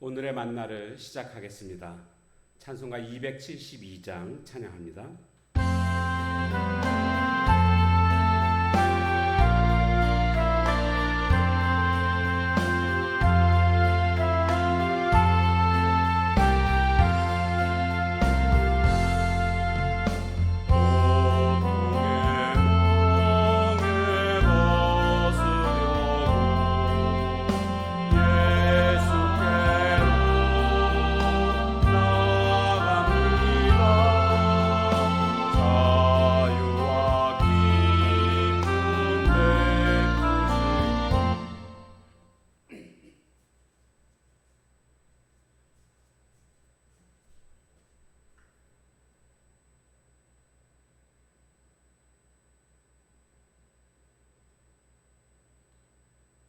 오늘의 만나를 시작하겠습니다. 찬송가 272장 찬양합니다.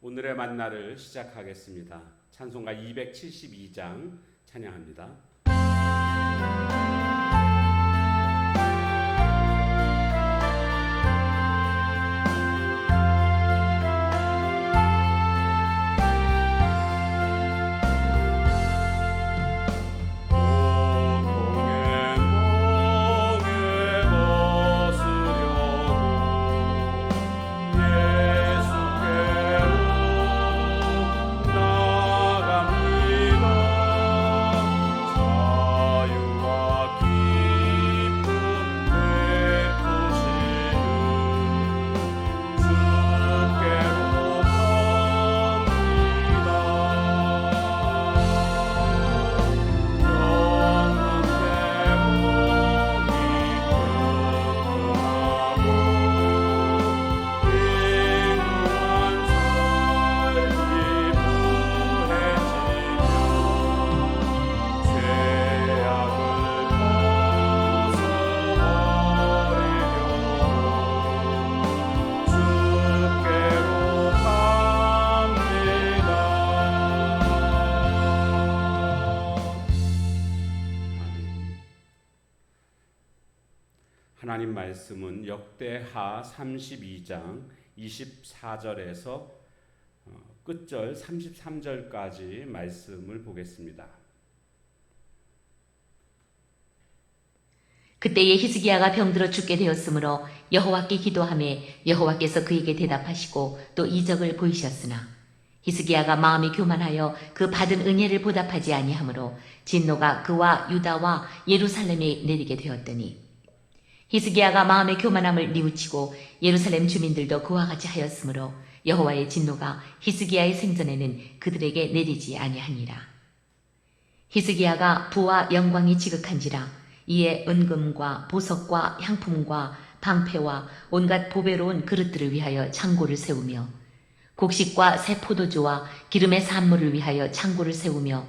오늘의 만나를 시작하겠습니다. 찬송가 272장 찬양합니다. 하나님 말씀은 역대하 32장 24절에서 끝절 33절까지 말씀을 보겠습니다. 그때에 히스기야가 병들어 죽게 되었으므로 여호와께 기도하매 여호와께서 그에게 대답하시고 또 이적을 보이셨으나 히스기야가 마음이 교만하여 그 받은 은혜를 보답하지 아니하므로 진노가 그와 유다와 예루살렘에 내리게 되었더니 히스기야가 마음의 교만함을 뉘우치고 예루살렘 주민들도 그와 같이 하였으므로 여호와의 진노가 히스기야의 생전에는 그들에게 내리지 아니하니라. 히스기야가 부와 영광이 지극한지라 이에 은금과 보석과 향품과 방패와 온갖 보배로운 그릇들을 위하여 창고를 세우며 곡식과 새 포도주와 기름의 산물을 위하여 창고를 세우며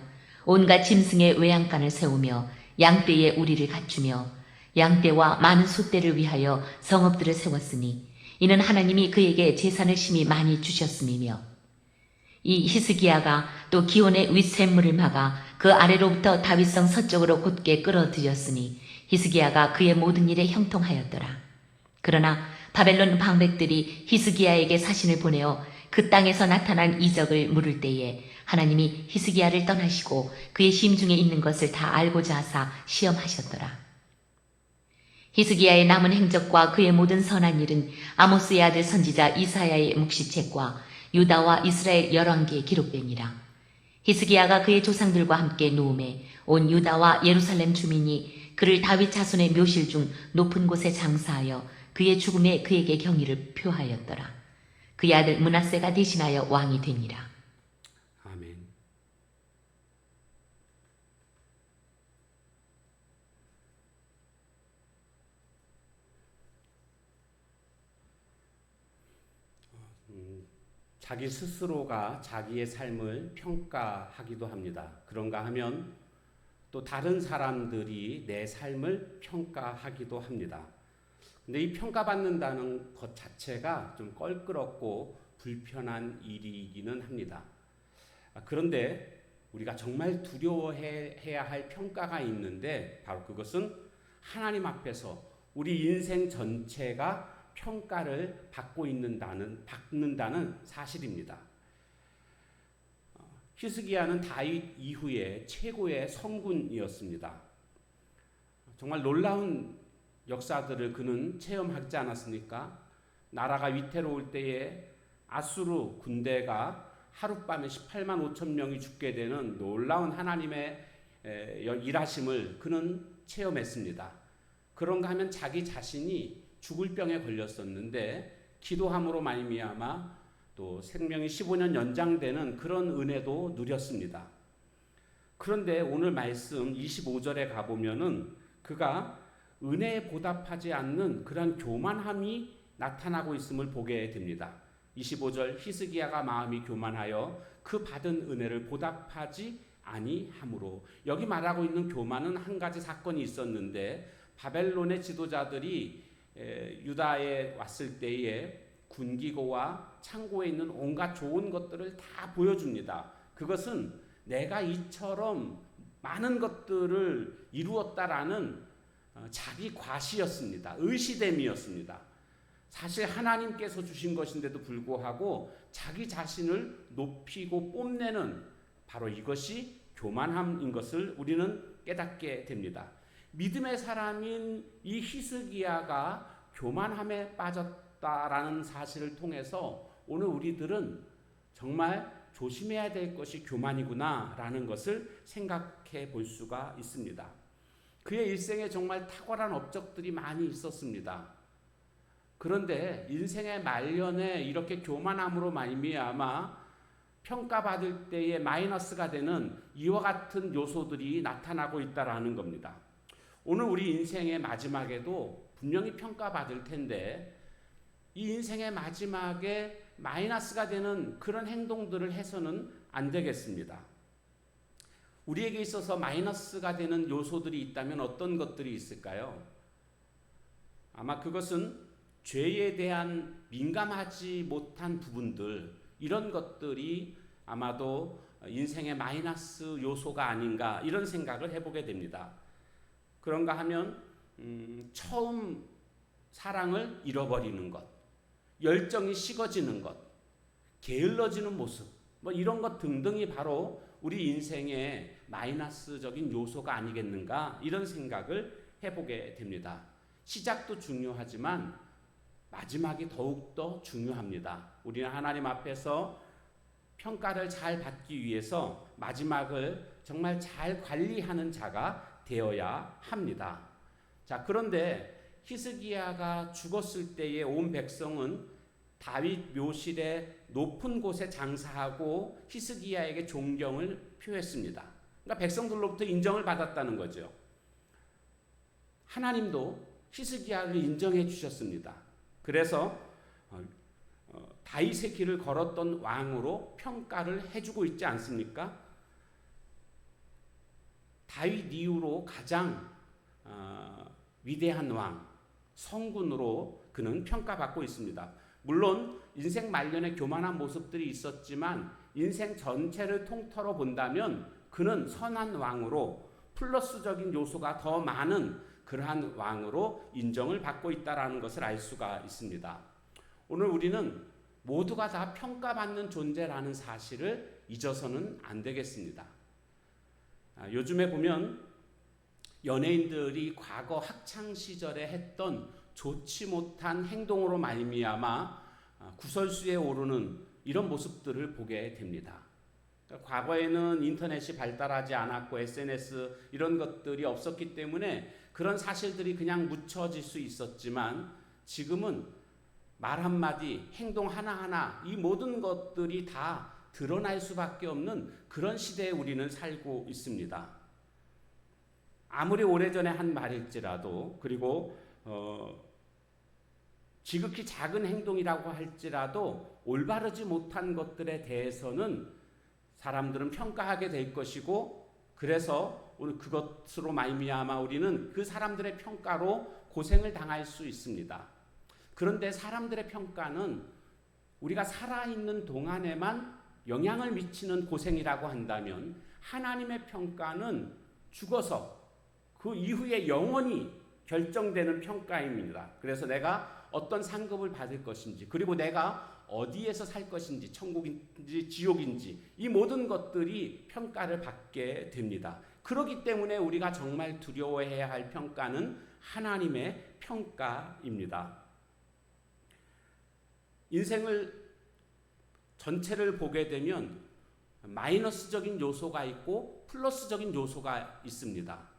온갖 짐승의 외양간을 세우며 양떼의 우리를 갖추며 양떼와 많은 소떼를 위하여 성읍들을 세웠으니 이는 하나님이 그에게 재산을 심히 많이 주셨음이며 이 히스기야가 또 기온의 윗샘물을 막아 그 아래로부터 다윗성 서쪽으로 곧게 끌어들였으니 히스기야가 그의 모든 일에 형통하였더라. 그러나 바벨론 방백들이 히스기야에게 사신을 보내어 그 땅에서 나타난 이적을 물을 때에 하나님이 히스기야를 떠나시고 그의 심중에 있는 것을 다 알고자 하사 시험하셨더라. 히스기야의 남은 행적과 그의 모든 선한 일은 아모스의 아들 선지자 이사야의 묵시책과 유다와 이스라엘 열왕기에 기록되니라. 히스기야가 그의 조상들과 함께 누움에 온 유다와 예루살렘 주민이 그를 다윗 자손의 묘실 중 높은 곳에 장사하여 그의 죽음에 그에게 경의를 표하였더라. 그의 아들 므낫세가 대신하여 왕이 되니라. 아멘. 자기 스스로가 자기의 삶을 평가하기도 합니다. 그런가 하면 또 다른 사람들이 내 삶을 평가하기도 합니다. 근데 이 평가받는다는 것 자체가 좀 껄끄럽고 불편한 일이기는 합니다. 그런데 우리가 정말 두려워해야 할 평가가 있는데 바로 그것은 하나님 앞에서 우리 인생 전체가 평가를 받는다는 사실입니다. 히스기야는 다윗 이후에 최고의 성군이었습니다. 정말 놀라운 역사들을 그는 체험하지 않았습니까? 나라가 위태로울 때에 아수르 군대가 하룻밤에 18만 5천 명이 죽게 되는 놀라운 하나님의 일하심을 그는 체험했습니다. 그런가 하면 자기 자신이 죽을 병에 걸렸었는데 기도함으로 말미암아 또 생명이 15년 연장되는 그런 은혜도 누렸습니다. 그런데 오늘 말씀 25절에 가보면은 그가 은혜에 보답하지 않는 그런 교만함이 나타나고 있음을 보게 됩니다. 25절 히스기야가 마음이 교만하여 그 받은 은혜를 보답하지 아니함으로, 여기 말하고 있는 교만은 한 가지 사건이 있었는데 바벨론의 지도자들이 유다에 왔을 때에 군기고와 창고에 있는 온갖 좋은 것들을 다 보여줍니다. 그것은 내가 이처럼 많은 것들을 이루었다라는 자기 과시였습니다. 의시됨이었습니다. 사실 하나님께서 주신 것인데도 불구하고 자기 자신을 높이고 뽐내는 바로 이것이 교만함인 것을 우리는 깨닫게 됩니다. 믿음의 사람인 이 히스기야가 교만함에 빠졌다라는 사실을 통해서 오늘 우리들은 정말 조심해야 될 것이 교만이구나라는 것을 생각해 볼 수가 있습니다. 그의 일생에 정말 탁월한 업적들이 많이 있었습니다. 그런데 인생의 말년에 이렇게 교만함으로 말미암아 평가받을 때에 마이너스가 되는 이와 같은 요소들이 나타나고 있다라는 겁니다. 오늘 우리 인생의 마지막에도 분명히 평가받을 텐데 이 인생의 마지막에 마이너스가 되는 그런 행동들을 해서는 안 되겠습니다. 우리에게 있어서 마이너스가 되는 요소들이 있다면 어떤 것들이 있을까요? 아마 그것은 죄에 대한 민감하지 못한 부분들, 이런 것들이 아마도 인생의 마이너스 요소가 아닌가 이런 생각을 해보게 됩니다. 그런가 하면 처음 사랑을 잃어버리는 것, 열정이 식어지는 것, 게을러지는 모습, 이런 것 등등이 바로 우리 인생의 마이너스적인 요소가 아니겠는가 이런 생각을 해보게 됩니다. 시작도 중요하지만 마지막이 더욱더 중요합니다. 우리는 하나님 앞에서 평가를 잘 받기 위해서 마지막을 정말 잘 관리하는 자가 되어야 합니다. 자, 그런데 히스기야가 죽었을 때에 온 백성은 다윗 묘실의 높은 곳에 장사하고 히스기야에게 존경을 표했습니다. 그러니까 백성들로부터 인정을 받았다는 거죠. 하나님도 히스기야를 인정해 주셨습니다. 그래서 다윗의 길을 걸었던 왕으로 평가를 해주고 있지 않습니까? 다윗 이후로 가장 위대한 왕, 성군으로 그는 평가받고 있습니다. 물론 인생 말년에 교만한 모습들이 있었지만 인생 전체를 통틀어 본다면 그는 선한 왕으로 플러스적인 요소가 더 많은 그러한 왕으로 인정을 받고 있다는 것을 알 수가 있습니다. 오늘 우리는 모두가 다 평가받는 존재라는 사실을 잊어서는 안 되겠습니다. 요즘에 보면 연예인들이 과거 학창시절에 했던 좋지 못한 행동으로 말미암아 구설수에 오르는 이런 모습들을 보게 됩니다. 과거에는 인터넷이 발달하지 않았고 SNS 이런 것들이 없었기 때문에 그런 사실들이 그냥 묻혀질 수 있었지만 지금은 말 한마디, 행동 하나하나 이 모든 것들이 다 드러날 수밖에 없는 그런 시대에 우리는 살고 있습니다. 아무리 오래전에 한 말일지라도 그리고 지극히 작은 행동이라고 할지라도 올바르지 못한 것들에 대해서는 사람들은 평가하게 될 것이고 그래서 오늘 그것으로 말미암아 우리는 그 사람들의 평가로 고생을 당할 수 있습니다. 그런데 사람들의 평가는 우리가 살아있는 동안에만 영향을 미치는 고생이라고 한다면 하나님의 평가는 죽어서 그 이후에 영원히 결정되는 평가입니다. 그래서 내가 어떤 상급을 받을 것인지 그리고 내가 어디에서 살 것인지, 천국인지 지옥인지 이 모든 것들이 평가를 받게 됩니다. 그렇기 때문에 우리가 정말 두려워해야 할 평가는 하나님의 평가입니다. 인생을 전체를 보게 되면 마이너스적인 요소가 있고 플러스적인 요소가 있습니다.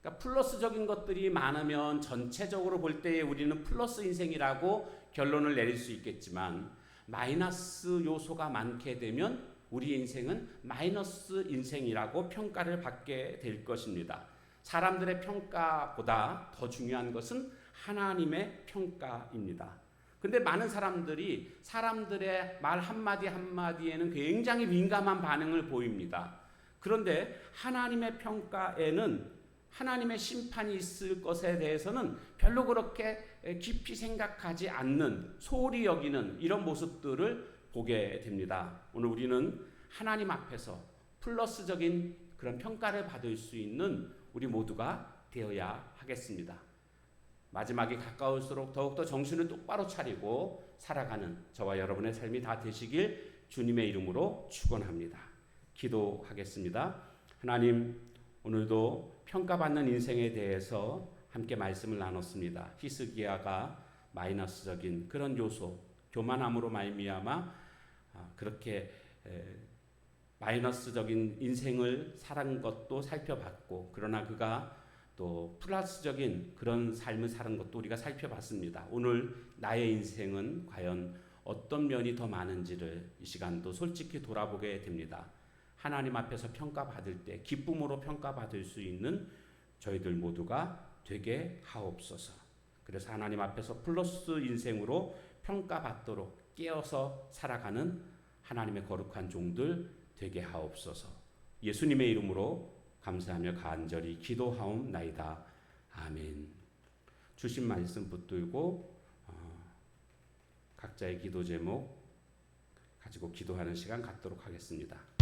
그러니까 플러스적인 것들이 많으면 전체적으로 볼 때에 우리는 플러스 인생이라고 결론을 내릴 수 있겠지만, 마이너스 요소가 많게 되면 우리 인생은 마이너스 인생이라고 평가를 받게 될 것입니다. 사람들의 평가보다 더 중요한 것은 하나님의 평가입니다. 근데 많은 사람들이 사람들의 말 한마디 한마디에는 굉장히 민감한 반응을 보입니다. 그런데 하나님의 평가에는, 하나님의 심판이 있을 것에 대해서는 별로 그렇게 깊이 생각하지 않는, 소홀히 여기는 이런 모습들을 보게 됩니다. 오늘 우리는 하나님 앞에서 플러스적인 그런 평가를 받을 수 있는 우리 모두가 되어야 하겠습니다. 마지막이 가까울수록 더욱더 정신을 똑바로 차리고 살아가는 저와 여러분의 삶이 다 되시길 주님의 이름으로 축원합니다. 기도하겠습니다. 하나님, 오늘도 평가받는 인생에 대해서 함께 말씀을 나눴습니다. 히스기야가 마이너스적인 그런 요소, 교만함으로 말미암아 그렇게 마이너스적인 인생을 살은 것도 살펴봤고, 그러나 그가 또 플러스적인 그런 삶을 사는 것도 우리가 살펴봤습니다. 오늘 나의 인생은 과연 어떤 면이 더 많은지를 이 시간도 솔직히 돌아보게 됩니다. 하나님 앞에서 평가받을 때 기쁨으로 평가받을 수 있는 저희들 모두가 되게 하옵소서. 그래서 하나님 앞에서 플러스 인생으로 평가받도록 깨어서 살아가는 하나님의 거룩한 종들 되게 하옵소서. 예수님의 이름으로 감사하며 간절히 기도하옵나이다. 아멘. 주신 말씀 붙들고 각자의 기도 제목 가지고 기도하는 시간 갖도록 하겠습니다.